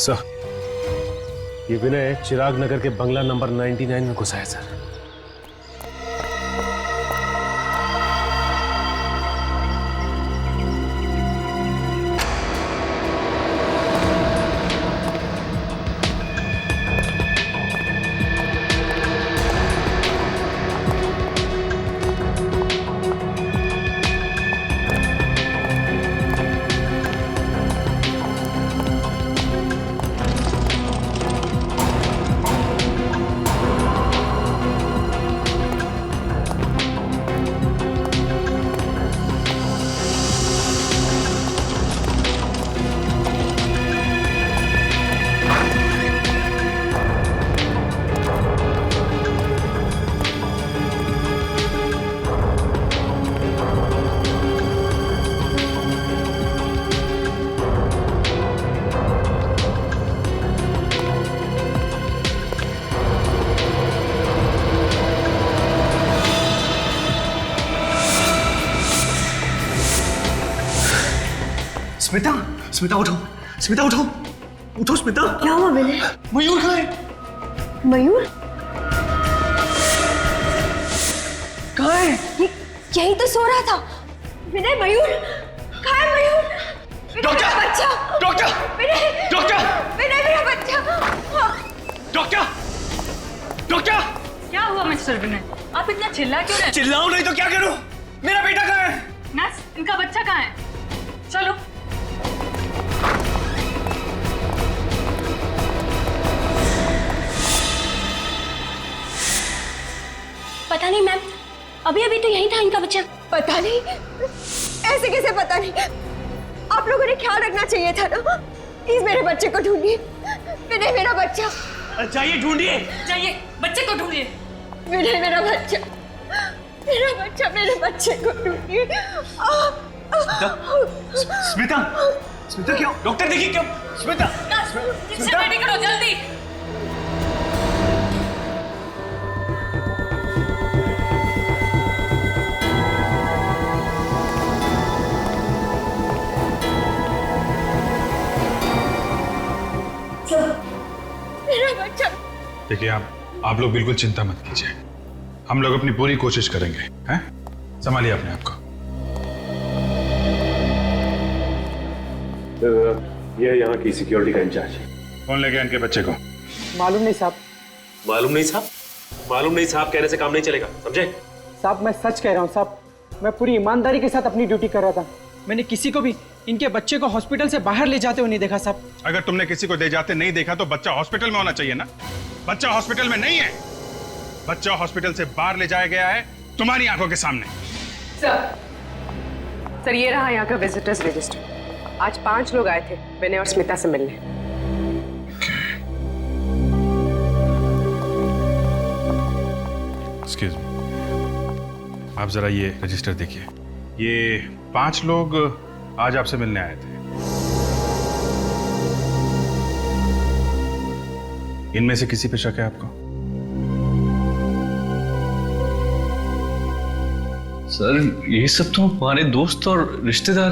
Sir, ये विनय चिराग नगर के बंगला number 99 में घुसा है सर। स्मिता, स्मिता उठो, स्मिता उठो, उठो स्मिता। क्या हुआ विनय? मयूर कहाँ है? मयूर? कहाँ है? ये यही तो सो रहा था। विनय, मयूर कहाँ है? मयूर, डॉक्टर! बच्चा! डॉक्टर! विनय! डॉक्टर! विनय, मेरा बच्चा! डॉक्टर! डॉक्टर! क्या हुआ मिस्टर विनय? आप इतना चिल्ला क्यों रहे? चिल्लाऊं नहीं तो क्या करूं? मेरा बेटा कहाँ है? नर्स, इनका बच्चा कहाँ है? चलो। पता नहीं मैम, अभी अभी तो यही था इनका बच्चा। पता नहीं, ऐसे कैसे पता नहीं? आप लोगों ने ख्याल रखना चाहिए था ना। प्लीज मेरे बच्चे को ढूंढिए। विनय, मेरा बच्चा। चाहिए, ढूंढिए। जाइए, बच्चे को ढूंढिए। विनय, मेरा बच्चा, मेरा बच्चा, मेरे बच्चे को ढूंढिए। स्मिता, स्मिता क्यों? डॉक्टर देखिए क्यों? स्मिता, रिक्शा रेडी करो जल्दी। मेरा बच्चा। देखिए, आप लोग बिल्कुल चिंता मत कीजिए। हम लोग अपनी पूरी कोशिश करेंगे। हैं? संभालिए अपने आप को। ये यहाँ की सिक्योरिटी का इंचार्ज है। कौन ले गया इनके बच्चे को? मालूम नहीं साहब। मालूम नहीं साहब? मालूम नहीं साहब कहने से काम नहीं चलेगा, समझे? साहब मैं सच कह रहा हूँ साहब, मैं पूरी ईमानदारी के साथ अपनी ड्यूटी कर रहा था। मैंने किसी को भी इनके बच्चे को हॉस्पिटल से बाहर ले जाते हुए नहीं देखा साहब। अगर तुमने किसी को ले जाते नहीं देखा तो बच्चा हॉस्पिटल में होना चाहिए ना। बच्चा हॉस्पिटल में नहीं है, बच्चा हॉस्पिटल से बाहर ले जाया गया है तुम्हारी आंखों के सामने। सर, ये रहा यहाँ का विजिटर्स रजिस्टर। आज 5 लोग आए थे विनय और स्मिता से मिलने। एक्सक्यूज मी, आप जरा ये रजिस्टर देखिए। ये 5 लोग आज आपसे मिलने आए थे। इनमें से किसी पे शक है आपको? सर, ये सब तो हमारे दोस्त और रिश्तेदार।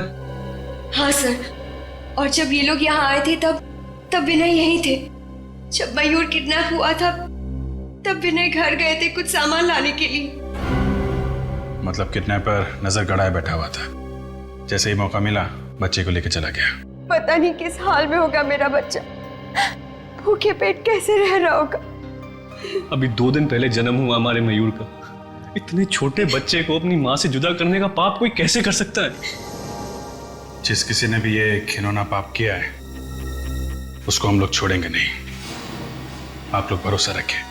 हाँ सर, और जब ये लोग यहाँ आए थे तब विनय यहीं थे। जब मयूर किडनैप हुआ था तब विनय घर गए थे कुछ सामान लाने के लिए। मतलब किडनैपर नजर गड़ाए बैठा हुआ था, जैसे ही मौका मिला बच्चे को लेकर चला गया। पता नहीं किस हाल में होगा मेरा बच्चा, भूखे पेट कैसे रह रहा होगा। अभी 2 दिन पहले जन्म हुआ हमारे मयूर का। इतने छोटे बच्चे को अपनी माँ से जुदा करने का पाप कोई कैसे कर सकता है? जिस किसी ने भी ये घिनौना पाप किया है उसको हम लोग छोड़ेंगे नहीं। आप लोग भरोसा रखें।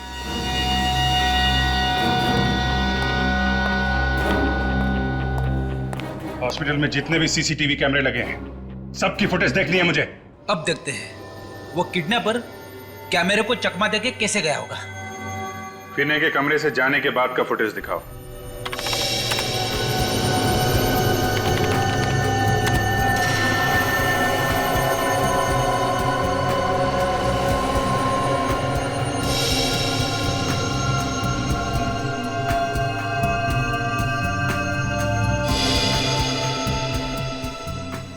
हॉस्पिटल में जितने भी सीसीटीवी कैमरे लगे हैं सबकी फुटेज देखनी है मुझे। अब देखते हैं वो किडनैपर कैमरे को चकमा देके कैसे गया होगा। विनय के कमरे से जाने के बाद का फुटेज दिखाओ।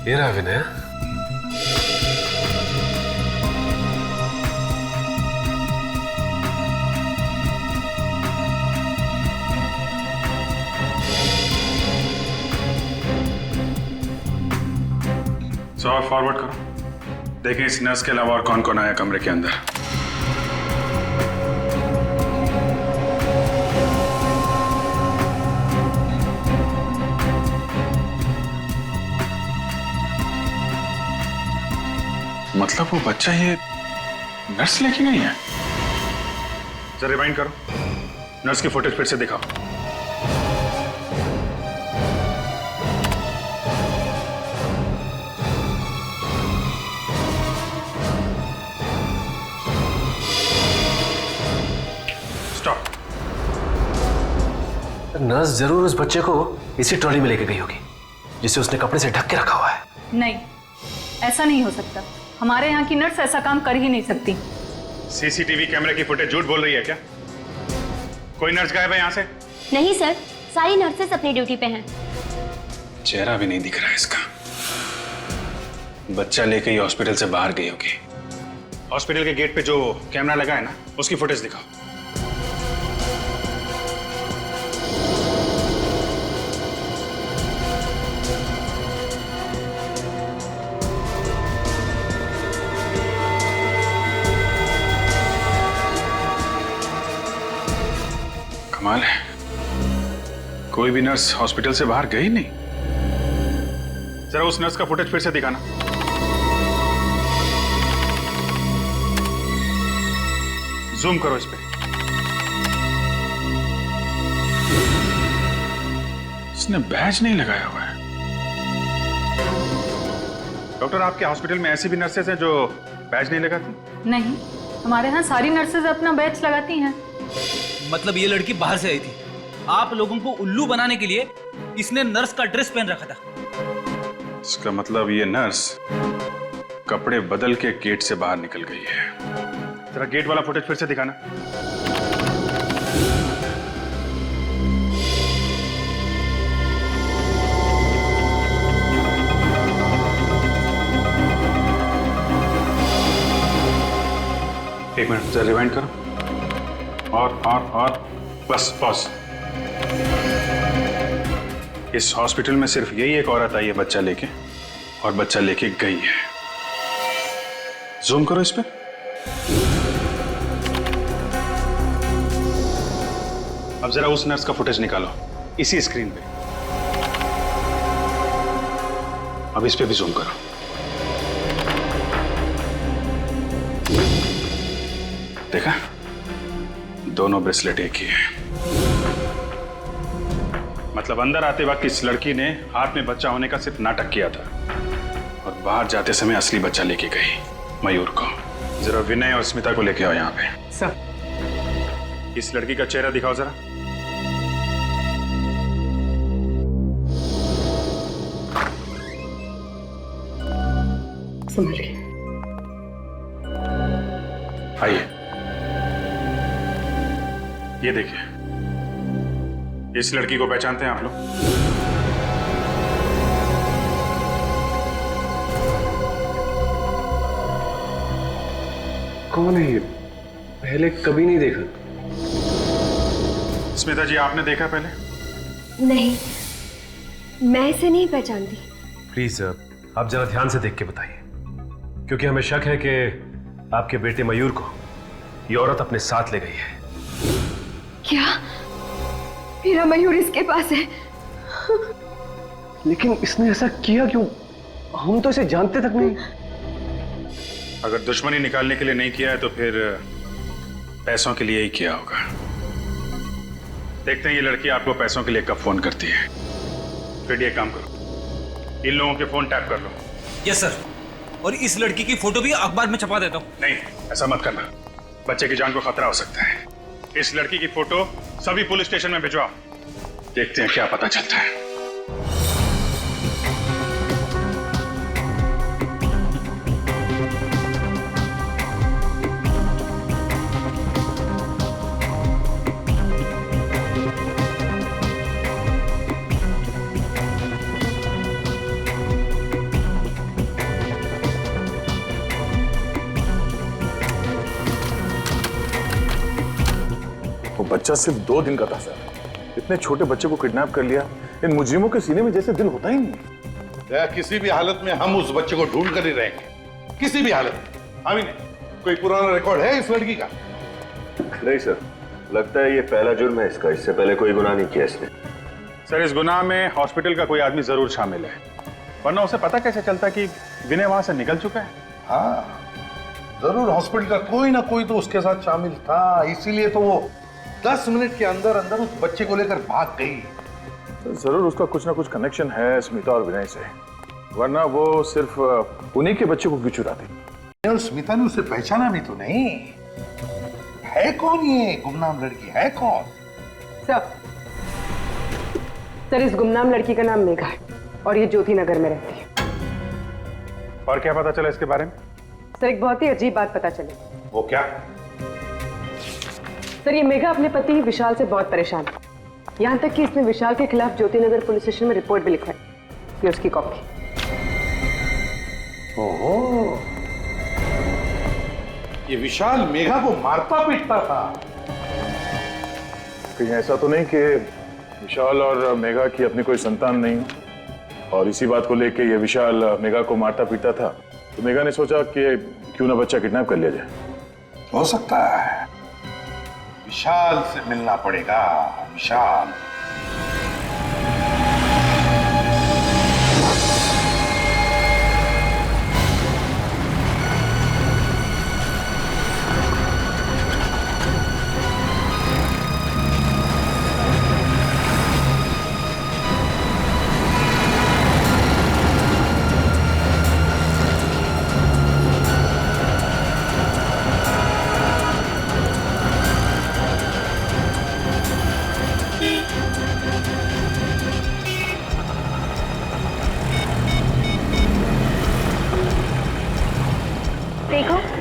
ये रहा विनय। 100 फॉरवर्ड करो। देखें इस नर्स के अलावा और कौन कौन आया कमरे के अंदर। मतलब वो बच्चा ये नर्स लेके गई है? जरा रिवाइंड करो, नर्स की फुटेज फिर से दिखाओ। स्टॉप। नर्स जरूर उस बच्चे को इसी ट्रॉली में लेके गई होगी जिसे उसने कपड़े से ढक के रखा हुआ है। नहीं, ऐसा नहीं हो सकता। हमारे यहाँ की नर्स ऐसा काम कर ही नहीं सकती। सीसीटीवी कैमरे की फुटेज झूठ बोल रही है क्या? कोई नर्स गायब है यहाँ से? नहीं सर, सारी नर्सेस अपनी ड्यूटी पे हैं। चेहरा भी नहीं दिख रहा है इसका। बच्चा लेके ही हॉस्पिटल से बाहर गई होगी। हॉस्पिटल के गेट पे जो कैमरा लगा है ना, उसकी फुटेज दिखाओ। कमाल है, कोई भी नर्स हॉस्पिटल से बाहर गई नहीं। जरा उस नर्स का फुटेज फिर से दिखाना। जूम करो इस पे। इसने बैज नहीं लगाया हुआ है। डॉक्टर, आपके हॉस्पिटल में ऐसी भी नर्सेज हैं जो बैज नहीं लगाती? नहीं, हमारे यहाँ सारी नर्सेज अपना बैच लगाती हैं। मतलब ये लड़की बाहर से आई थी, आप लोगों को उल्लू बनाने के लिए इसने नर्स का ड्रेस पहन रखा था। इसका मतलब ये नर्स कपड़े बदल के गेट से बाहर निकल गई है। जरा गेट वाला फुटेज फिर से दिखाना। एक मिनट, जरा रिवाइंड करो। और बस पॉज। इस हॉस्पिटल में सिर्फ यही एक औरत आई है बच्चा लेके, और बच्चा लेके गई है। जूम करो इस पे। अब जरा उस नर्स का फुटेज निकालो इसी स्क्रीन पे। अब इस पे भी जूम करो। देखा, दोनों ब्रेसलेट एक ही है। मतलब अंदर आते वक्त इस लड़की ने हाथ में बच्चा होने का सिर्फ नाटक किया था, और बाहर जाते समय असली बच्चा लेके गई, मयूर को। जरा विनय और स्मिता को लेके आओ यहाँ पे। सर। इस लड़की का चेहरा दिखाओ जरा। संभल के। आइए, ये देखिए, इस लड़की को पहचानते हैं आप लोग? कौन है ये? पहले कभी नहीं देखा। स्मिता जी, आपने देखा पहले? नहीं, मैं इसे नहीं पहचानती। प्लीज आप जरा ध्यान से देख के बताइए, क्योंकि हमें शक है कि आपके बेटे मयूर को ये औरत अपने साथ ले गई है। क्या मेरा मयूर इसके पास है? लेकिन इसने ऐसा किया क्यों? हम तो इसे जानते तक नहीं। अगर दुश्मनी निकालने के लिए नहीं किया है तो फिर पैसों के लिए ही किया होगा। देखते हैं ये लड़की आपको पैसों के लिए कब फोन करती है। फिर ये काम करो, इन लोगों के फोन टैप कर लो। Yes sir. और इस लड़की की फोटो भी अखबार में छपा देता हूँ। नहीं, ऐसा मत करना, बच्चे की जान को खतरा हो सकता है। इस लड़की की फोटो सभी पुलिस स्टेशन में भिजवाओ, देखते हैं क्या पता चलता है। वो बच्चा सिर्फ 2 दिन का था सर। इतने छोटे बच्चे को किडनैप कर लिया। इन मुजरिमों के सीने में जैसे दिल होता ही नहीं। किसी भी हालत में हम उस बच्चे को ढूंढ कर ही रहेंगे, किसी भी हालत में। हम ही नहीं, कोई पुराना रिकॉर्ड है इस लड़की का? नहीं सर, लगता है ये पहला जुर्म है इसका, इससे पहले कोई गुनाह नहीं किया इसने। सर इस गुनाह में हॉस्पिटल का कोई आदमी जरूर शामिल है, वरना उसे पता कैसे चलता कि विनय वहां से निकल चुका है? हाँ जरूर हॉस्पिटल का कोई ना कोई तो उसके साथ शामिल था, इसीलिए तो वो 10 मिनट के अंदर अंदर उस बच्चे को लेकर भाग गई। तो जरूर उसका कुछ ना कुछ कनेक्शन है स्मिता और विनय से, वरना वो सिर्फ उन्हीं के बच्चे को क्यों चुराती? और स्मिता ने उसे पहचाना भी तो नहीं। है कौन ये गुमनाम लड़की, है कौन? सर इस गुमनाम लड़की का नाम मेघा है और ये ज्योति नगर में रहती है। और क्या पता चला इसके बारे में? सर एक बहुत ही अजीब बात पता चली। वो क्या? सर ये मेघा अपने पति विशाल से बहुत परेशान है, यहाँ तक कि इसने विशाल के खिलाफ ज्योति नगर पुलिस स्टेशन में रिपोर्ट भी लिखवाई। ये उसकी कॉपी। ओहो, ये विशाल मेघा को मारता पीटता था। कहीं ऐसा तो नहीं कि विशाल और मेघा की अपनी कोई संतान नहीं और इसी बात को लेके ये विशाल मेघा को मारता पीटता था, तो मेघा ने सोचा कि क्यों ना बच्चा किडनैप कर लिया जाए। हो सकता है, विशाल से मिलना पड़ेगा। विशाल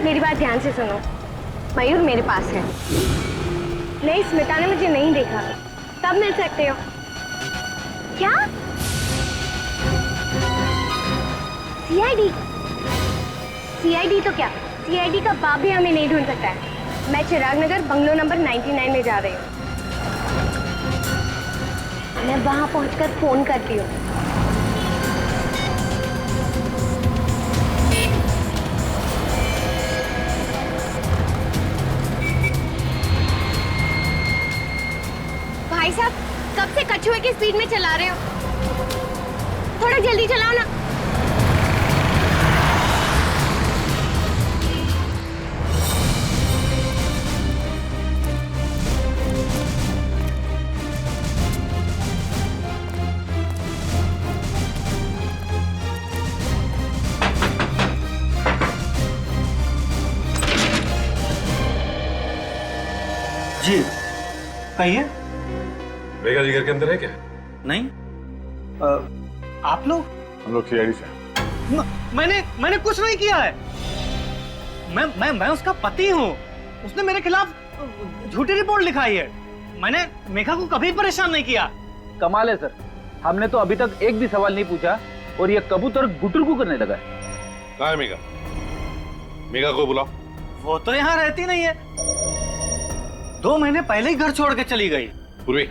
मेरी बात ध्यान से सुनो। मयूर मेरे पास है। नहीं, स्मिता ने मुझे नहीं देखा। तब मिल सकते हो। क्या? सीआईडी? सीआईडी तो क्या, सीआईडी का बाप भी हमें नहीं ढूंढ सकता है। मैं चिराग नगर बंगलो नंबर 99 में जा रही हूँ। मैं वहां पहुंचकर फोन करती हूँ। भाई साहब, कब से कछुए की स्पीड में चला रहे हो? थोड़ा जल्दी चलाओ ना। जी कहिए। मेघा जी घर के अंदर है क्या? नहीं। आप लोग? हम लोग सीआईडी से। मैंने कुछ नहीं किया है। मैं उसका पति हूँ। उसने मेरे खिलाफ झूठी रिपोर्ट लिखाई है। मैंने मेघा को कभी परेशान नहीं किया। कमाल है सर, हमने तो अभी तक एक भी सवाल नहीं पूछा और ये कबूतर गुटुरगु करने लगा है। कहाँ है मेघा? मेघा को बुलाओ। वो तो यहाँ रहती नहीं है, 2 महीने पहले ही घर छोड़ के चली गई। पूर्वी,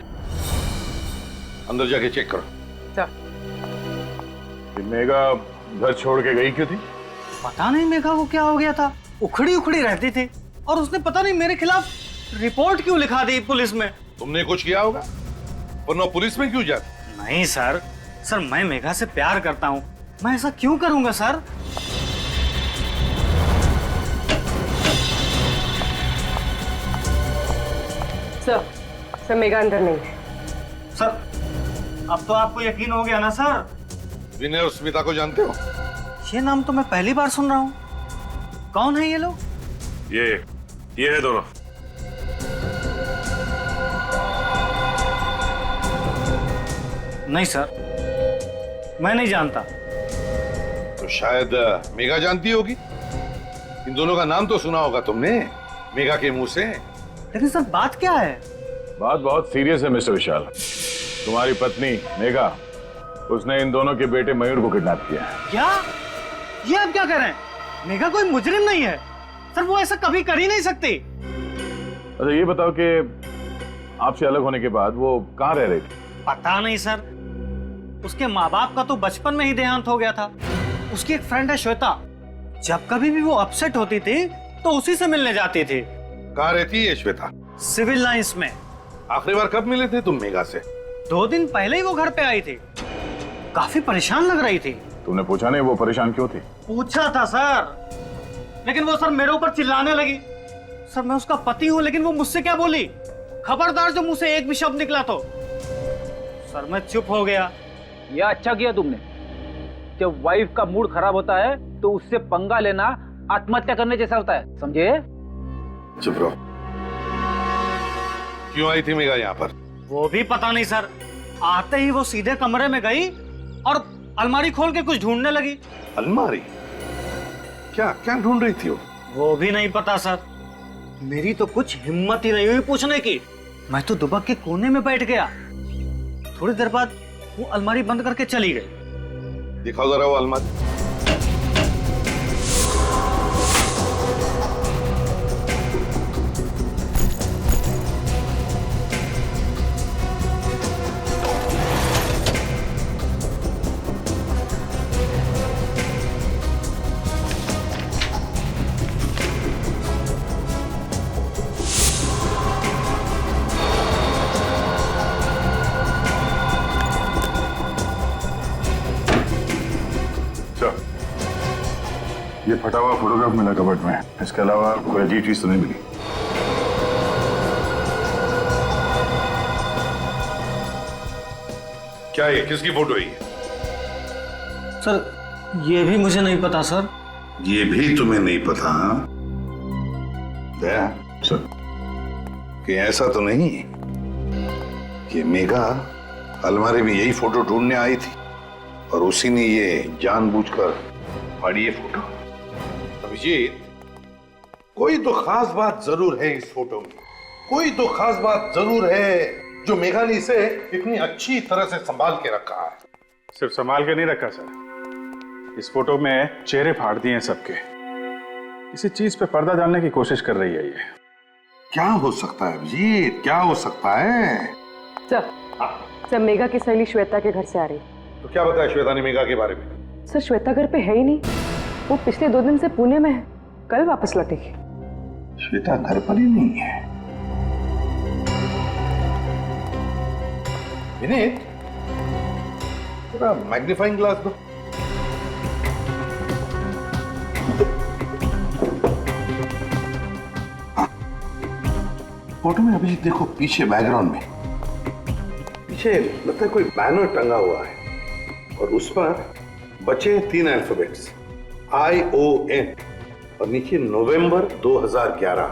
अंदर जाके चेक करो। मेघा घर छोड़ के गई क्यों थी? पता नहीं मेघा को क्या हो गया था, उखड़ी उखड़ी रहती थी और उसने पता नहीं मेरे खिलाफ रिपोर्ट क्यों लिखा दी पुलिस में। तुमने कुछ किया होगा, वरना पुलिस में क्यों जाती? नहीं सर, मैं मेघा से प्यार करता हूँ, मैं ऐसा क्यों करूंगा सर? सर मेघा अंदर नहीं है। सर अब तो आपको यकीन हो गया ना सर? विनय और स्मिता को जानते हो? ये नाम तो मैं पहली बार सुन रहा हूँ। कौन है ये लोग? ये है दोनों। नहीं सर, मैं नहीं जानता। तो शायद मेघा जानती होगी। इन दोनों का नाम तो सुना होगा तुमने मेघा के मुंह से। लेकिन सर बात क्या है? बात बहुत सीरियस है मिस्टर विशाल। तुम्हारी पत्नी मेघा, उसने इन दोनों के बेटे मयूर को किडनैप किया है। क्या? ये आप क्या कह रहे हैं? मेघा कोई मुजरिम नहीं है सर, वो ऐसा कभी कर ही नहीं सकती। अच्छा ये बताओ कि आपसे अलग होने के बाद वो कहाँ रह रही थी? पता नहीं सर, उसके माँ बाप का तो बचपन में ही देहांत हो गया था। उसकी एक फ्रेंड है श्वेता, जब कभी भी वो अपसेट होती थी तो उसी से मिलने जाती थी। कहाँ रहती है श्वेता? सिविल लाइंस में। आखिरी बार कब मिले थे तुम मेघा से? 2 दिन पहले ही वो घर पे आई थी, काफी परेशान लग रही थी। तुमने पूछा नहीं वो परेशान क्यों थी? पूछा था सर, लेकिन वो सर मेरे ऊपर चिल्लाने लगी। सर मैं उसका पति हूं, लेकिन वो मुझसे क्या बोली, खबरदार जो मुंह से एक भी शब्द निकला तो। सर मैं चुप हो गया। ये अच्छा किया तुमने। जब वाइफ का मूड खराब होता है तो उससे पंगा लेना आत्महत्या करने जैसा होता है, समझे? चुप रहो। क्यों आई थी मेघा यहाँ पर? वो भी पता नहीं सर, आते ही वो सीधे कमरे में गई और अलमारी खोल के कुछ ढूंढने लगी। अलमारी? क्या क्या ढूंढ रही थी वो भी नहीं पता सर। मेरी तो कुछ हिम्मत ही नहीं हुई पूछने की। मैं तो दुबक के कोने में बैठ गया। थोड़ी देर बाद वो अलमारी बंद करके चली गई। दिखाओ जरा वो अलमारी। ये फटा हुआ फोटोग्राफ मिला कबर्ड में, इसके अलावा कोई अजीब चीज तो नहीं मिली। क्या ये किसकी फोटो है? सर ये भी मुझे नहीं पता सर। ये भी तुम्हें नहीं पता? दया सर, कि ऐसा तो नहीं कि मेघा अलमारी में यही फोटो ढूंढने आई थी और उसी ने ये जानबूझकर फाड़ी ये फोटो? अभिजीत, कोई तो खास बात जरूर है इस फोटो में। कोई तो खास बात जरूर है जो मेघा ने इसे इतनी अच्छी तरह से संभाल के रखा है। सिर्फ संभाल के नहीं रखा सर, इस फोटो में चेहरे फाड़ दिए हैं सबके। किसी चीज पे पर्दा डालने की कोशिश कर रही है ये। क्या हो सकता है अभिजीत, क्या हो सकता है? सर मेघा की सहेली श्वेता के घर से आ रही। तो क्या बताया श्वेता ने मेघा के बारे में? सर श्वेता घर पे है ही नहीं, वो पिछले 2 दिन से पुणे में है, कल वापस लौटेगी। श्वेता घर पर ही नहीं है। विनीत, थोड़ा मैग्नीफाइंग ग्लास दो। फोटो में अभिजीत देखो, पीछे बैकग्राउंड में पीछे लगता है कोई बैनर टंगा हुआ है और उस पर बचे 3 अल्फाबेट्स ION और नीचे नवंबर 2011।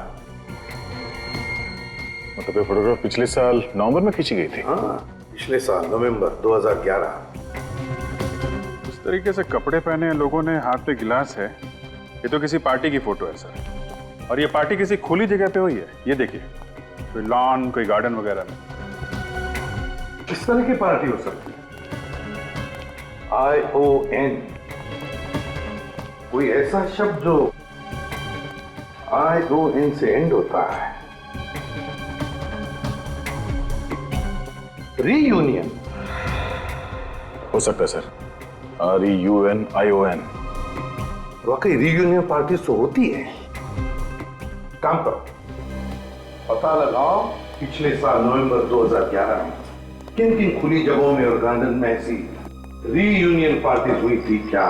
मतलब ये फोटोग्राफ पिछले साल नवंबर में खींची गई थी? हाँ, पिछले साल नवंबर 2011। इस तरीके से कपड़े पहने हैं लोगों ने, हाथ पे गिलास है। ये तो किसी पार्टी की फोटो है सर, और ये पार्टी किसी खुली जगह पे हुई है। ये देखिए, कोई लॉन, कोई गार्डन वगैरह में। किस तरह की पार्टी हो सकती है? ION, कोई ऐसा शब्द जो ION से एंड होता है। रीयूनियन हो सकता है सर, REUNION। वाकई रीयूनियन पार्टी तो होती है। काम करो, पता लगाओ पिछले साल नवंबर 2011 में किन किन खुली जगहों में और गार्डन में ऐसी रीयूनियन पार्टी हुई थी क्या?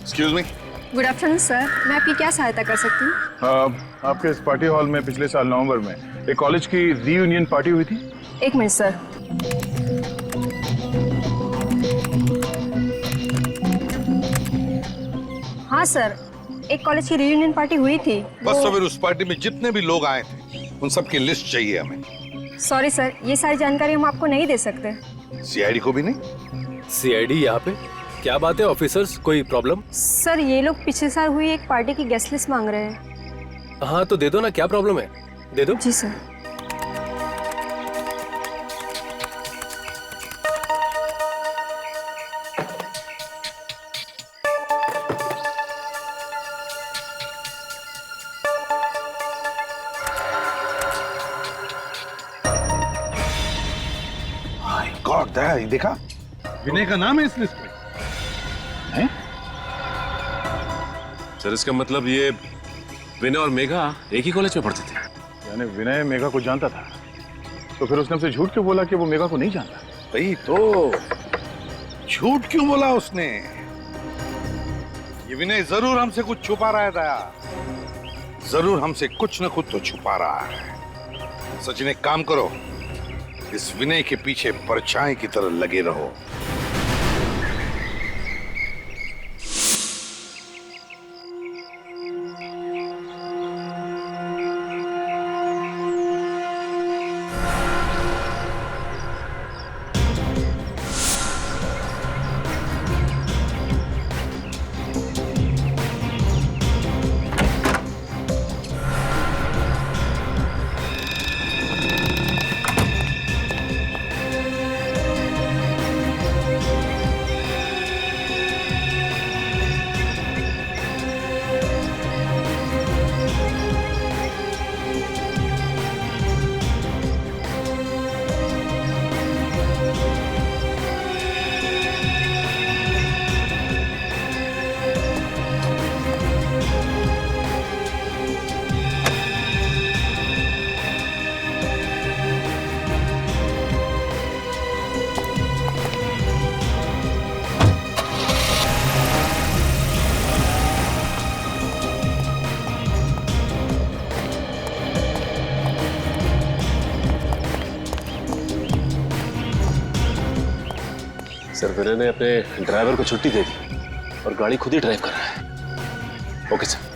Excuse me. Good afternoon sir, मैं आपकी क्या सहायता कर सकती हूँ? आपके इस पार्टी हॉल में पिछले साल नवंबर में एक कॉलेज की रीयूनियन पार्टी हुई थी। 1 मिनट सर। हाँ सर, एक कॉलेज की रीयूनियन पार्टी हुई थी। बस तो फिर उस पार्टी में जितने भी लोग आए थे उन सब की लिस्ट चाहिए हमें। सॉरी सर, ये सारी जानकारी हम आपको नहीं दे सकते। सीआईडी को भी नहीं? सीआईडी यहाँ पे? क्या बात है ऑफिसर्स, कोई प्रॉब्लम? सर ये लोग पिछले साल हुई एक पार्टी की गेस्ट लिस्ट मांग रहे हैं। हाँ तो दे दो ना, क्या प्रॉब्लम है, दे दो। जी सर। गॉड, देखा विनय का नाम है इस लिस्ट में। हैं? सर इसका मतलब ये विनय और मेघा एक ही कॉलेज में पढ़ते थे। यानी विनय मेघा को जानता था, तो फिर उसने हमसे झूठ क्यों बोला कि वो मेघा को नहीं जानता? भाई तो झूठ क्यों बोला उसने? ये विनय जरूर हमसे कुछ छुपा रहा है दया, जरूर हमसे कुछ न कुछ तो छुपा रहा है। सचिन एक काम करो, इस विनय के पीछे परछाई की तरह लगे रहो। सर विनय ने अपने ड्राइवर को छुट्टी दे दी और गाड़ी खुद ही ड्राइव कर रहा है। Okay sir.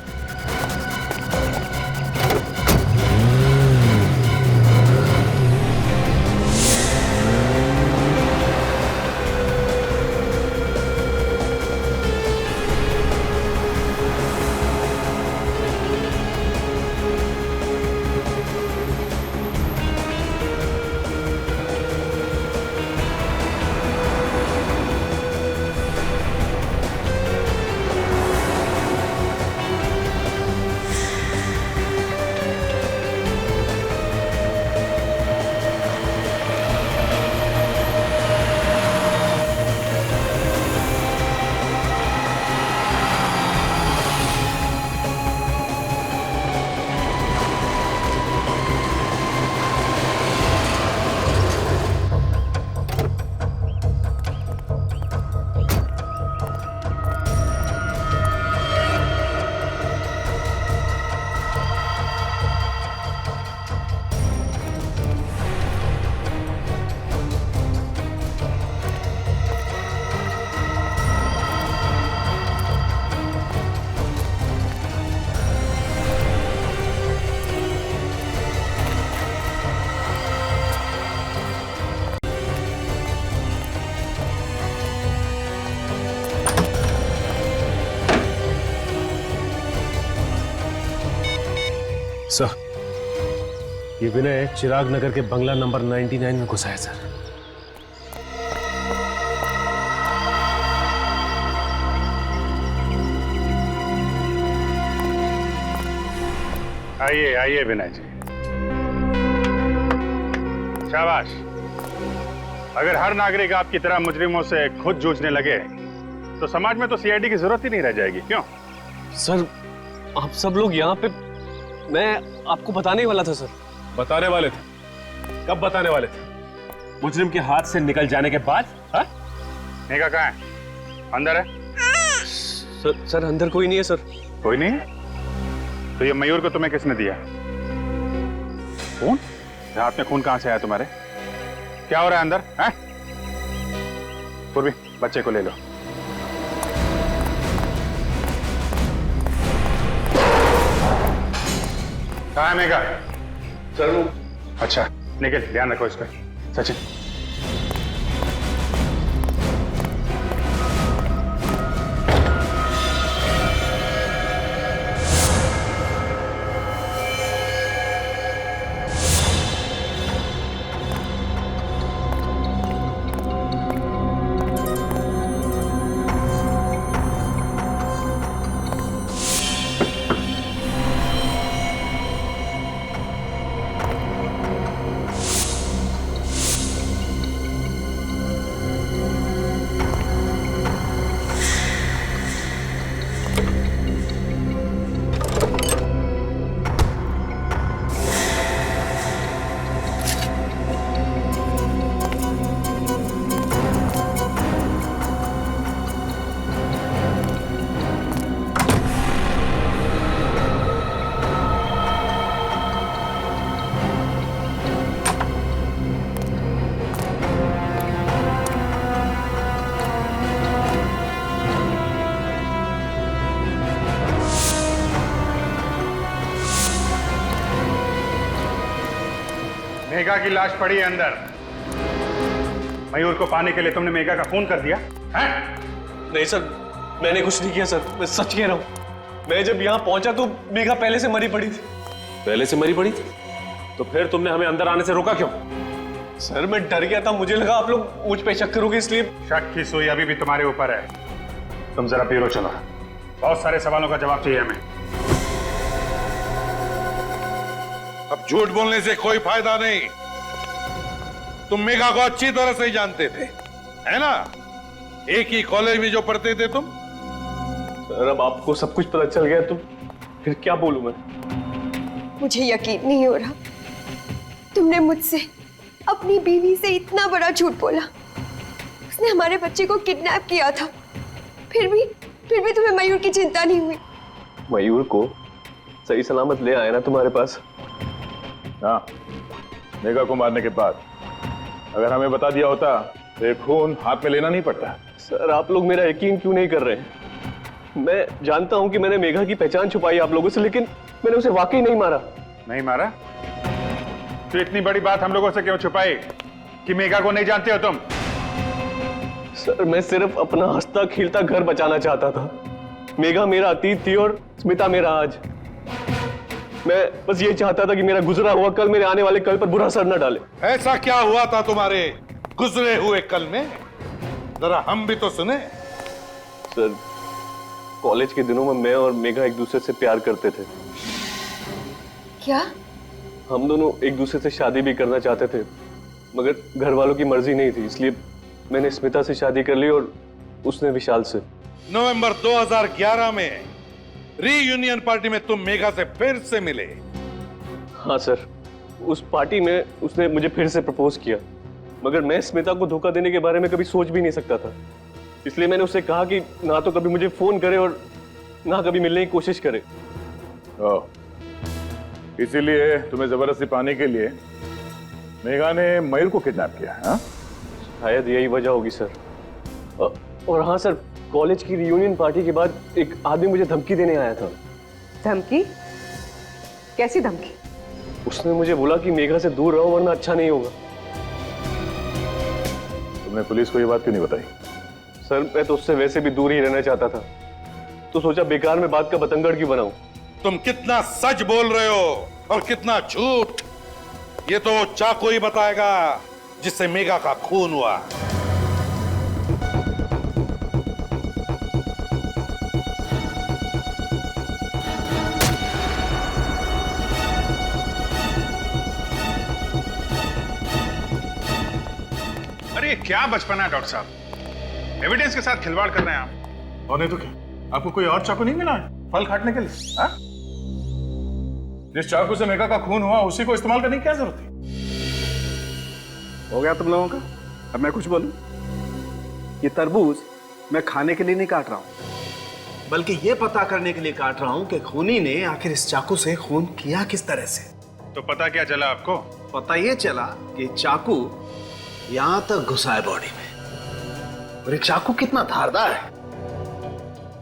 सर ये विनय चिराग नगर के बंगला नंबर 99 में घुसा है सर। आइए आइए विनय जी, शाबाश। अगर हर नागरिक आपकी तरह मुजरिमों से खुद जूझने लगे तो समाज में तो सीआईडी की जरूरत ही नहीं रह जाएगी, क्यों? सर आप सब लोग यहाँ पे, मैं आपको बताने वाला था सर। बताने वाले थे? कब बताने वाले थे? मुजरिम के हाथ से निकल जाने के बाद? मेघा कहाँ है? अंदर है? सर अंदर कोई नहीं है सर। कोई नहीं है? तो ये मयूर को तुम्हें किसने दिया? खून? हाथ में खून कहां से आया तुम्हारे? क्या हो रहा है अंदर? हैं? पूर्वी, बच्चे को ले लो। कहाँ है मेघा? सर वो। अच्छा निखिल ध्यान रखो इसका। सचिन मेघा की लाश पड़ी है अंदर। मयूर को पाने के लिए तुमने मेघा का खून कर दिया है? नहीं सर, मैंने कुछ नहीं किया सर, मैं सच कह रहा हूँ। मैं जब यहाँ पहुंचा तो मेघा पहले से मरी पड़ी थी। पहले से मरी पड़ी थी? तो फिर तुमने हमें अंदर आने से रोका क्यों? सर मैं डर गया था, मुझे लगा आप लोग मुझ पे शक करोगे इसलिए। शक की सुई अभी भी तुम्हारे ऊपर है। तुम जरा ब्यूरो चलो, बहुत सारे सवालों का जवाब चाहिए हमें। अब झूठ बोलने से कोई फायदा नहीं। तुम मेघा को अच्छी तरह से ही जानते थे, है ना? एक ही कॉलेज में जो पढ़ते थे तुम। सर अब आपको सब कुछ पता चल गया तो फिर क्या बोलूं मैं? मुझे यकीन नहीं हो रहा, तुमने मुझसे अपनी बीवी से इतना बड़ा झूठ बोला। उसने हमारे बच्चे को किडनैप किया था, फिर भी तुम्हें मयूर की चिंता नहीं हुई। मयूर को सही सलामत ले आया ना तुम्हारे पास? हाँ, मेघा को मारने के बाद अगर हमें बता दिया होता तो ये खून हाथ में लेना नहीं पड़ता। सर आप लोग मेरा यकीन क्यों नहीं कर रहे हैं? मैं जानता हूं कि मैंने मेघा की पहचान छुपाई आप लोगों से, लेकिन मैंने उसे वाकई नहीं मारा। नहीं मारा? तो इतनी बड़ी बात हम लोगों से क्यों छुपाई कि मेघा को नहीं जानते हो तुम? सर मैं सिर्फ अपना हंसता खिलता घर बचाना चाहता था। मेघा मेरा अतीत थी और स्मिता मेरा आज। मैं बस ये चाहता था कि मेरा गुजरा हुआ कल मेरे आने वाले कल पर बुरा असर न डाले। ऐसा क्या हुआ था तुम्हारे गुजरे हुए कल में? जरा हम भी तो सुने। सर कॉलेज के दिनों में मैं और मेघा एक दूसरे से प्यार करते थे। क्या? हम दोनों एक दूसरे से शादी भी करना चाहते थे, मगर घर वालों की मर्जी नहीं थी, इसलिए मैंने स्मिता से शादी कर ली और उसने विशाल से। नवंबर 2011 में रीयूनियन पार्टी में तुम मेघा से फिर से मिले। हाँ सर, उस पार्टी में उसने मुझे फिर से प्रपोज किया, मगर मैं स्मिता को धोखा देने के बारे में कभी सोच भी नहीं सकता था। इसलिए मैंने उससे कहा कि ना तो कभी मुझे फोन करे और ना कभी मिलने की कोशिश करे। इसीलिए तुम्हें जबरदस्ती पाने के लिए मेघा ने मयूर को किडनैप किया? हाँ, शायद यही वजह होगी सर। और हाँ सर, कॉलेज की रियूनियन पार्टी के बाद एक आदमी मुझे धमकी देने आया था। धमकी? कैसी धमकी? उसने मुझे बोला कि मेघा से दूर रहो वरना अच्छा नहीं होगा। तुमने पुलिस को ये बात क्यों नहीं बताई? सर मैं तो उससे वैसे भी दूर ही रहना चाहता था, तो सोचा बेकार में बात का बतंगड़ क्यों बनाऊं। तुम कितना सच बोल रहे हो और कितना झूठ, ये तो चाकू ही बताएगा जिससे मेघा का खून हुआ। अरे क्या बचपना है डॉक्टर साहब, एविडेंस के साथ खिलवाड़ कर रहे हैं आप। और नहीं तो क्या, आपको कोई और चाकू नहीं मिला है फल काटने के लिए? हाँ? जिस चाकू से मेघा का खून हुआ उसी को इस्तेमाल करने की क्या जरूरत थी? हो गया तुम लोगों का? अब मैं कुछ बोलूं? ये तरबूज मैं खाने के लिए नहीं काट रहा हूं, बल्कि ये पता करने के लिए काट रहा हूं कि खूनी ने आखिर इस चाकू से खून किया किस तरह से। तो पता क्या चला आपको? पता ये चला कि चाकू यहां तक घुसा है बॉडी में, और ये चाकू कितना धारदार है,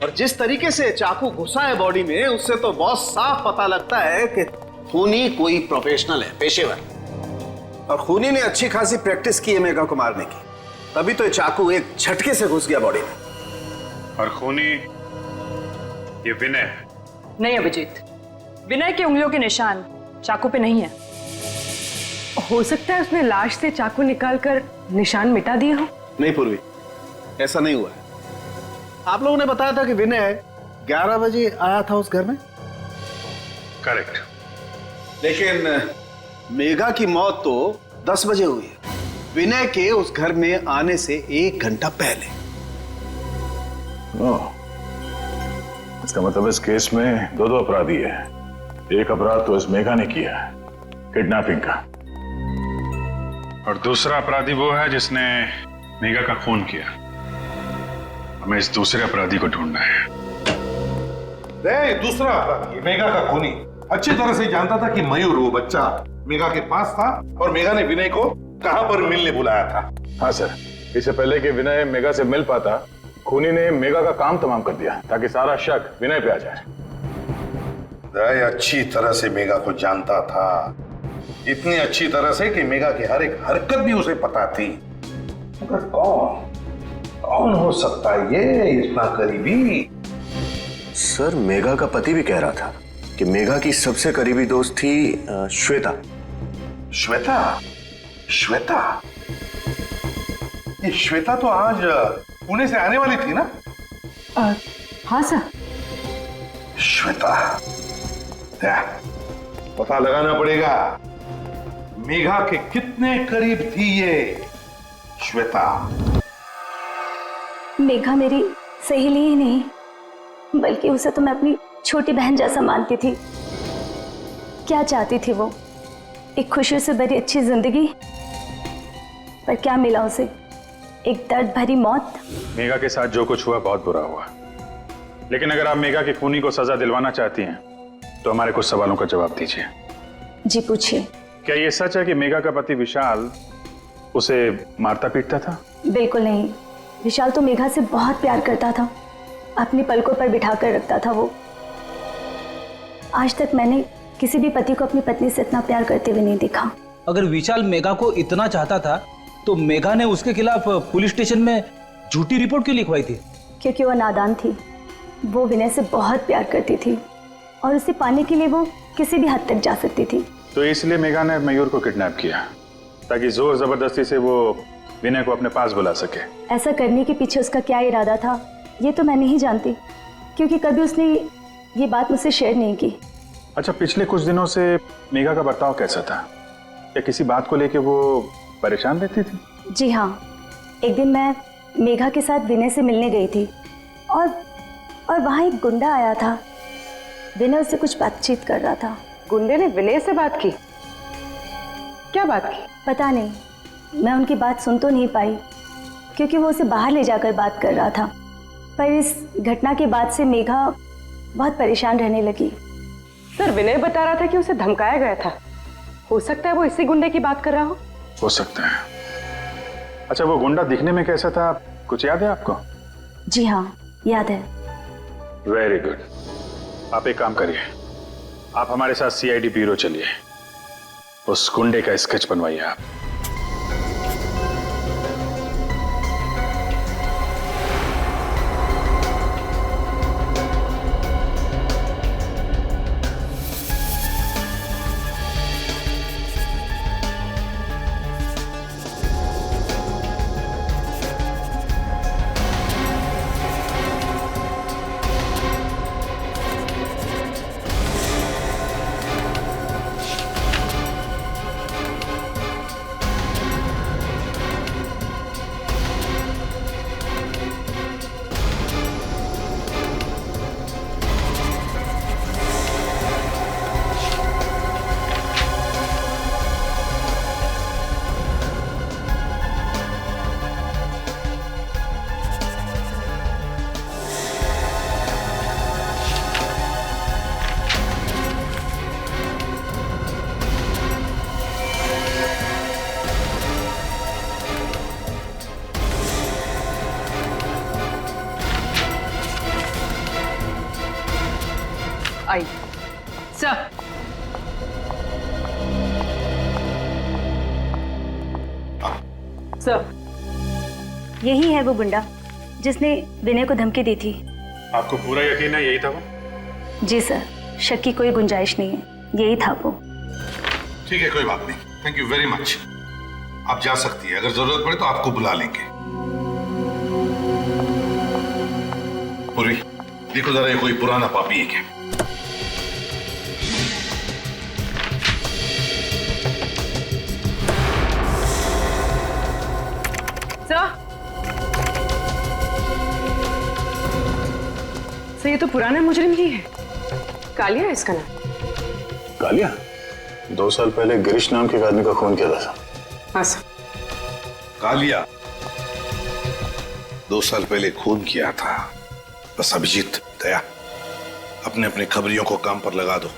और जिस तरीके से चाकू घुसा है बॉडी में उससे तो बहुत साफ पता लगता है कि खूनी कोई प्रोफेशनल है, पेशेवर। और खूनी ने अच्छी खासी प्रैक्टिस की है मेघा को मारने की, तभी तो ये चाकू एक झटके से घुस गया बॉडी में। और खूनी ये विनय है? नहीं अभिजीत, विनय की उंगलियों के निशान चाकू पे नहीं है। हो सकता है उसने लाश से चाकू निकालकर निशान मिटा दिए हो। नहीं पूर्वी, ऐसा नहीं हुआ है। आप लोगों ने बताया था कि विनय 11 बजे आया था उस घर में। करेक्ट। लेकिन मेघा की मौत तो 10 बजे हुई है, विनय के उस घर में आने से 1 घंटा पहले। इसका मतलब इस केस में दो अपराधी है। एक अपराध तो इस मेघा ने किया है, किडनैपिंग का, और दूसरा अपराधी वो है जिसने मेघा का खून किया। हमें इस दूसरे अपराधी को ढूंढना है। दूसरा अपराधी मेघा का खूनी अच्छी तरह से जानता था कि मयूर वो बच्चा मेघा के पास था और मेघा ने विनय को कहां पर मिलने बुलाया था। हाँ सर, इससे पहले कि विनय मेघा से मिल पाता, खूनी ने मेघा का काम तमाम कर दिया ताकि सारा शक विनय पे आ जाए। अच्छी तरह से मेघा को जानता था इतनी अच्छी तरह से कि मेघा की हर एक हरकत भी उसे पता थी। मगर कौन हो सकता है ये इतना करीबी? सर, मेघा का पति भी कह रहा था कि मेघा की सबसे करीबी दोस्त थी श्वेता। श्वेता? श्वेता? ये श्वेता तो आज पुणे से आने वाली थी ना? हाँ सर। श्वेता, पता लगाना पड़ेगा मेघा के कितने करीब थी ये श्वेता। मेघा मेरी सहेली ही नहीं, बल्कि उसे तो मैं अपनी छोटी बहन जैसा मानती थी। क्या चाहती थी वो? एक खुशी से भरी अच्छी जिंदगी, पर क्या मिला उसे? एक दर्द भरी मौत। मेघा के साथ जो कुछ हुआ बहुत बुरा हुआ, लेकिन अगर आप मेघा के खूनी को सजा दिलवाना चाहती हैं तो हमारे कुछ सवालों का जवाब दीजिए। जी पूछिए। क्या ये सच है कि मेघा का पति विशाल उसे मारता पीटता था? बिल्कुल नहीं। विशाल तो मेघा से बहुत प्यार करता था, अपनी पलकों पर बिठा कर रखता था वो। आज तक मैंने किसी भी पति को अपनी पत्नी से इतना प्यार करते हुए नहीं देखा। अगर विशाल मेघा को इतना चाहता था तो मेघा ने उसके खिलाफ पुलिस स्टेशन में झूठी रिपोर्ट क्यों लिखवाई थी? क्योंकि वो नादान थी। वो विनय से बहुत प्यार करती थी और उसे पाने के लिए वो किसी भी हद तक जा सकती थी। तो इसलिए मेघा ने मयूर को किडनैप किया ताकि जोर जबरदस्ती से वो विनय को अपने पास बुला सके। ऐसा करने के पीछे उसका क्या इरादा था ये तो मैं नहीं जानती, क्योंकि कभी उसने ये बात मुझसे शेयर नहीं की। अच्छा, पिछले कुछ दिनों से मेघा का बर्ताव कैसा था? या किसी बात को लेके वो परेशान रहती थी? जी हाँ, एक दिन मैं मेघा के साथ विनय से मिलने गई थी और वहाँ एक गुंडा आया था। विनय उससे कुछ बातचीत कर रहा था। गुंडे ने विनय से बात की? क्या बात की? पता नहीं, मैं उनकी बात सुन तो नहीं पाई क्योंकि वो उसे बाहर ले जाकर बात कर रहा था। पर इस घटना के बाद से मेघा बहुत परेशान रहने लगी। सर, विनय बता रहा था कि उसे धमकाया गया था। हो सकता है वो इसी गुंडे की बात कर रहा हो सकता है। अच्छा, वो गुंडा दिखने में कैसा था, कुछ याद है आपको? जी हाँ, याद है। Very good. आप एक काम करिए, आप हमारे साथ सीआईडी ब्यूरो चलिए, उस गुंडे का स्केच बनवाइए आप। आई सर, सर, यही है वो गुंडा जिसने विनय को धमकी दी थी। आपको पूरा यकीन है यही था वो? जी सर, शक की कोई गुंजाइश नहीं है, यही था वो। ठीक है, कोई बात नहीं। Thank you very much. आप जा सकती है, अगर जरूरत पड़े तो आपको बुला लेंगे। पूरी देखो जरा, ये कोई पुराना पापी है क्या? सर, ये तो पुराना मुजरिम ही है। कालिया है इसका नाम। कालिया? 2 साल पहले गिरीश नाम के एक आदमी का खून किया था। हाँ सर। कालिया 2 साल पहले खून किया था। बस अभिजीत, दया, अपने अपने खबरियों को काम पर लगा दो।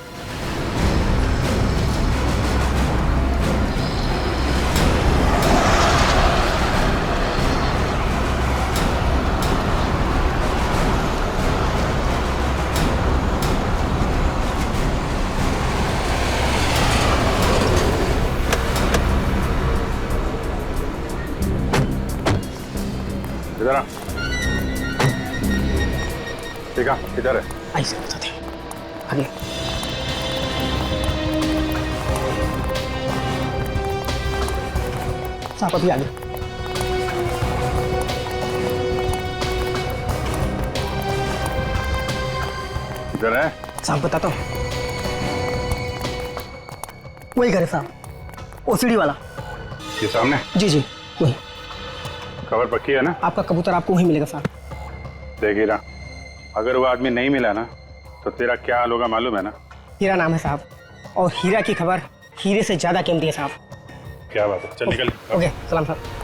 ठीक है, किधर है? आई सर बताते हैं आगे। साहब अभी आगे। किधर है? साहब बताता हूँ, वही घर है साहब, ओसीडी वाला। ये सामने? जी जी वही। खबर पक्की है ना? आपका कबूतर आपको वहीं मिलेगा साहब। देख हीरा, अगर वो आदमी नहीं मिला ना तो तेरा क्या हाल होगा मालूम है ना? हीरा नाम है साहब, और हीरा की खबर हीरे से ज्यादा कीमती है साहब। क्या बात है, चल निकल। ओके सलाम साहब।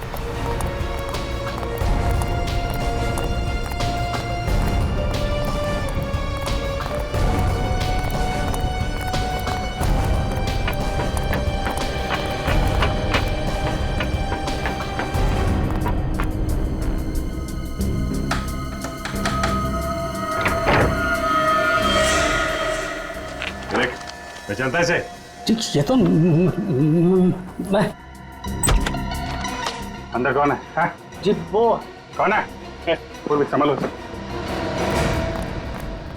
पहचानता है इसे? ये तो मैं। अंदर कौन है? हाँ? जी वो कौन है? कोई भी संभालो सर।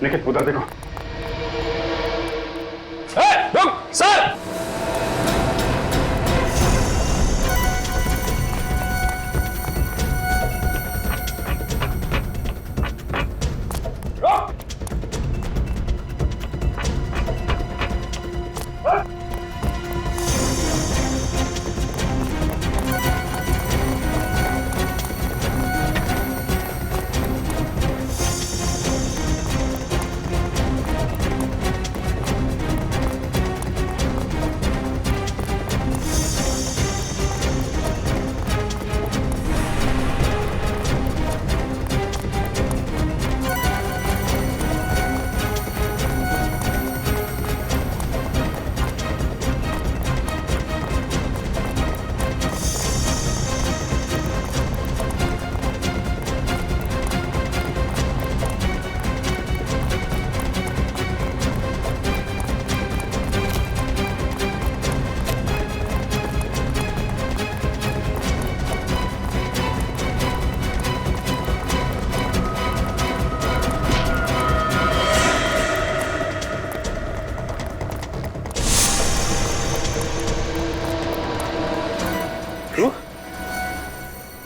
निखिल उधर देखो। रुक सर।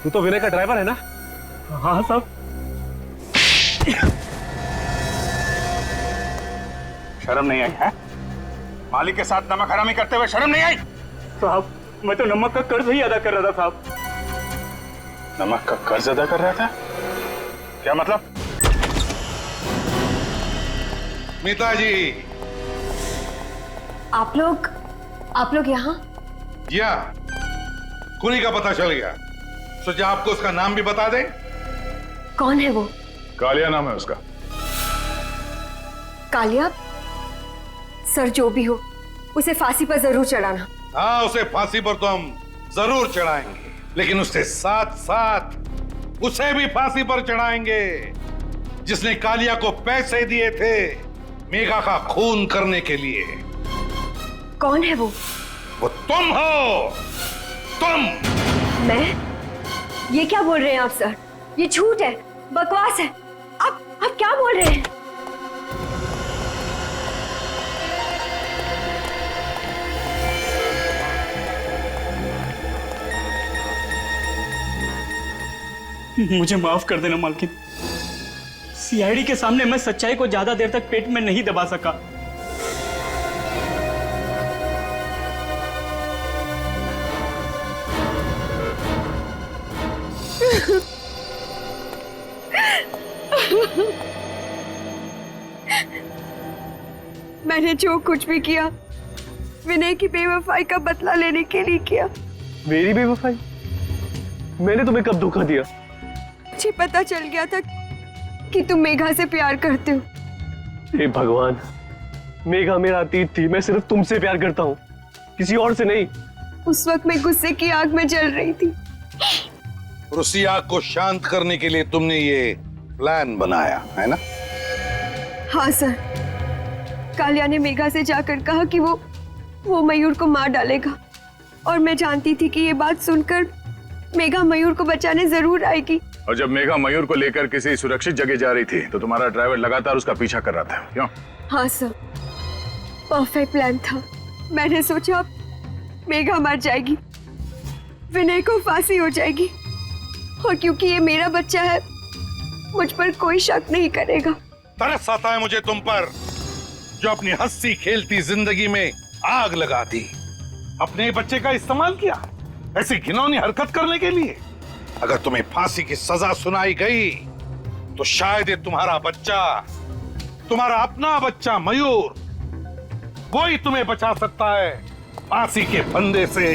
तू तो विनय का ड्राइवर है ना? हाँ साहब। शर्म नहीं आई है? मालिक के साथ नमक हरामी करते हुए शर्म नहीं आई? साहब मैं तो नमक का कर्ज ही अदा कर रहा था साहब। नमक का कर्ज अदा कर रहा था? क्या मतलब? मीता जी, आप लोग यहाँ? या खूनी का पता चल गया, सोचा आपको उसका नाम भी बता दें। कौन है वो? कालिया नाम है उसका। कालिया? सर जो भी हो उसे फांसी पर जरूर चढ़ाना। हाँ, उसे फांसी पर तो हम जरूर चढ़ाएंगे, लेकिन उसके साथ साथ उसे भी फांसी पर चढ़ाएंगे जिसने कालिया को पैसे दिए थे मेघा का खून करने के लिए। कौन है वो? वो तुम हो, तुम। मैं? ये क्या बोल रहे हैं आप सर? ये झूठ है, बकवास है। आप क्या बोल रहे हैं? मुझे माफ कर देना मालकिन, सीआईडी के सामने मैं सच्चाई को ज्यादा देर तक पेट में नहीं दबा सका। मैंने जो कुछ भी किया विनय की बेवफाई का बदला लेने के लिए किया। मेरी बेवफाई? मैंने तुम्हें कब धोखा दिया? मुझे पता चल गया था कि तुम मेघा से प्यार करते हो। हे भगवान, मेघा मेरा अतीत थी। मैं सिर्फ तुमसे प्यार करता हूँ, किसी और से नहीं। उस वक्त मैं गुस्से की आग में जल रही थी। और उसी आग को शांत करने के लिए तुमने ये प्लान बनाया है ना? हाँ सर, कालिया ने मेघा से जाकर कहा कि वो मयूर को मार डालेगा, और मैं जानती थी कि ये बात सुनकर मेघा मयूर को बचाने जरूर आएगी। और जब मेघा मयूर को लेकर किसी सुरक्षित जगह जा रही थी तो तुम्हारा ड्राइवर लगातार उसका पीछा कर रहा था, क्यों? हाँ सर, परफेक्ट प्लान था। मैंने सोचा मेघा मर जाएगी, विनय को फांसी हो जाएगी, और क्योंकि ये मेरा बच्चा है मुझ पर कोई शक नहीं करेगा। तरस आता है मुझे तुम पर, जो अपनी हंसी खेलती जिंदगी में आग लगा दी। अपने बच्चे का इस्तेमाल किया ऐसी घिनौनी हरकत करने के लिए। अगर तुम्हें फांसी की सजा सुनाई गई तो शायद ये तुम्हारा बच्चा, तुम्हारा अपना बच्चा मयूर, वो ही तुम्हें बचा सकता है फांसी के फंदे से।